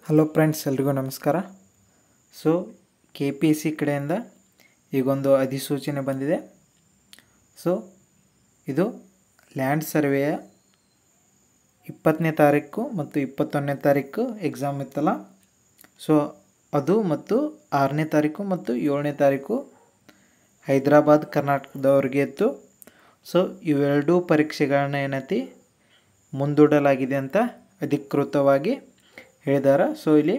Hello friends, ಎಲ್ರಿಗೂ ನಮಸ್ಕಾರ. So KPSC ಕಡೆಯಿಂದ ಈಗೊಂದು ಅಧಿಸೂಚನೆ ಬಂದಿದೆ. ಸೊ ಇದು ಲ್ಯಾಂಡ್ ಸರ್ವೆಯ 20ನೇ ತಾರೀಕು ಮತ್ತು 21ನೇ ತಾರೀಕು ಎಕ್ಸಾಮ್ ಇತ್ತಲ್ಲ. ಸೊ ಅದು ಮತ್ತು 6ನೇ ತಾರೀಕು ಮತ್ತು 7ನೇ ತಾರೀಕು ಹೈದರಾಬಾದ್ ಕರ್ನಾಟಕದವ್ರಿಗೆ ಇತ್ತು. ಸೊ ಇವೆರಡೂ ಪರೀಕ್ಷೆಗಳನ್ನ ಏನೈತಿ ಮುಂದೂಡಲಾಗಿದೆ ಅಂತ ಅಧಿಕೃತವಾಗಿ ಹೇಳಿದ್ದಾರೆ. ಸೊ ಇಲ್ಲಿ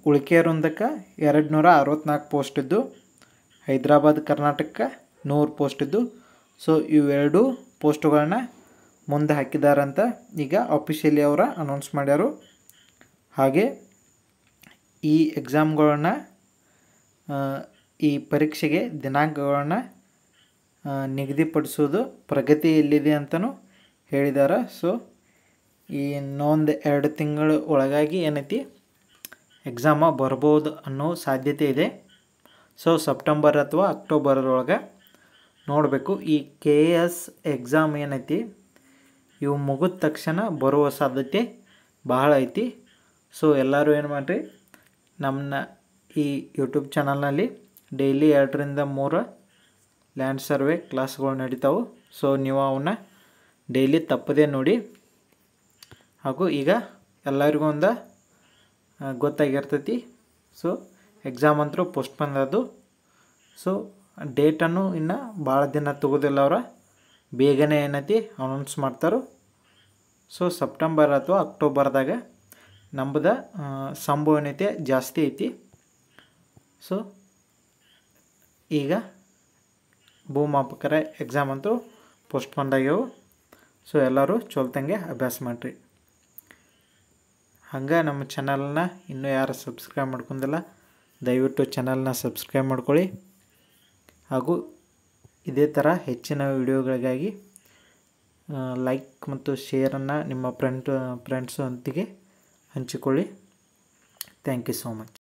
ಉಳಿಕೆ ವೃಂದಕ್ಕೆ 264 ಪೋಸ್ಟ್ ಇದ್ದು, ಹೈದರಾಬಾದ್ ಕರ್ನಾಟಕಕ್ಕೆ 100 ಪೋಸ್ಟ್ ಇದ್ದು. ಸೊ ಇವೆರಡೂ ಪೋಸ್ಟುಗಳನ್ನ ಮುಂದೆ ಹಾಕಿದಾರಂತ ಈಗ ಆಫಿಷಿಯಲಿ ಅವರ ಅನೌನ್ಸ್ ಮಾಡ್ಯಾರು. ಹಾಗೆ ಈ ಎಕ್ಸಾಮ್ಗಳನ್ನ ಈ ಪರೀಕ್ಷೆಗೆ ದಿನಾಂಕಗಳನ್ನ ನಿಗದಿಪಡಿಸೋದು ಪ್ರಗತಿಯಲ್ಲಿದೆ ಅಂತಲೂ ಹೇಳಿದ್ದಾರೆ. ಸೊ ಈ ಇನ್ನೊಂದು 2 ತಿಂಗಳ ಒಳಗಾಗಿ ಏನೈತಿ ಎಕ್ಸಾಮ ಬರ್ಬೋದು ಅನ್ನೋ ಸಾಧ್ಯತೆ ಇದೆ. ಸೊ ಸೆಪ್ಟೆಂಬರ್ ಅಥವಾ ಅಕ್ಟೋಬರೊಳಗೆ ನೋಡಬೇಕು. ಈ KS ಎಕ್ಸಾಮ್ ಏನೈತಿ ಇವು ಮುಗಿದ ತಕ್ಷಣ ಬರುವ ಸಾಧ್ಯತೆ ಬಹಳ ಐತಿ. ಸೊ ಎಲ್ಲರೂ ಏನು ಮಾಡಿರಿ, ನಮ್ಮನ್ನ ಈ ಯೂಟ್ಯೂಬ್ ಚಾನಲ್ನಲ್ಲಿ ಡೈಲಿ 2 ರಿಂದ 3 ಲ್ಯಾಂಡ್ ಸರ್ವೆ ಕ್ಲಾಸ್ಗಳು ನಡೀತಾವೆ. ಸೊ ನೀವು ಅವನ್ನ ಡೈಲಿ ತಪ್ಪದೇ ನೋಡಿ. ಹಾಗೂ ಈಗ ಎಲ್ಲರಿಗೂ ಒಂದು ಗೊತ್ತಾಗಿರ್ತೈತಿ. ಸೊ ಎಕ್ಸಾಮ್ ಅಂತೂ ಪೋಸ್ಟ್ಪೋನ್ ಅದು. ಸೊ ಡೇಟನ್ನು ಇನ್ನು ಭಾಳ ದಿನ ತಗೋದಿಲ್ಲ, ಅವರ ಬೇಗನೆ ಏನೈತಿ ಅನೌನ್ಸ್ ಮಾಡ್ತಾರೆ. ಸೊ ಸೆಪ್ಟೆಂಬರ್ ಅಥವಾ ಅಕ್ಟೋಬರ್ದಾಗ ನಮ್ಮದು ಸಂಭವನೀಯತೆ ಜಾಸ್ತಿ ಐತಿ. ಸೊ ಈಗ ಭೂಮಾಪಕರ ಎಕ್ಸಾಮ್ ಅಂತೂ ಪೋಸ್ಟ್ಪೋನ್ ಆಗ್ಯಾವು. ಸೊ ಎಲ್ಲರೂ ಚೊಲ್ತಂಗೆ ಅಭ್ಯಾಸ ಮಾಡಿರಿ. ಹಂಗೆ ನಮ್ಮ ಚಾನಲ್ನ ಇನ್ನೂ ಯಾರು ಸಬ್ಸ್ಕ್ರೈಬ್ ಮಾಡ್ಕೊಂಡಿಲ್ಲ, ದಯವಿಟ್ಟು ಚಾನಲ್ನ ಸಬ್ಸ್ಕ್ರೈಬ್ ಮಾಡ್ಕೊಳ್ಳಿ. ಹಾಗೂ ಇದೇ ಥರ ಹೆಚ್ಚಿನ ವಿಡಿಯೋಗಳಿಗಾಗಿ ಲೈಕ್ ಮತ್ತು ಶೇರನ್ನು ನಿಮ್ಮ ಫ್ರೆಂಡ್ಸೊಂದಿಗೆ ಹಂಚಿಕೊಳ್ಳಿ. Thank you so much.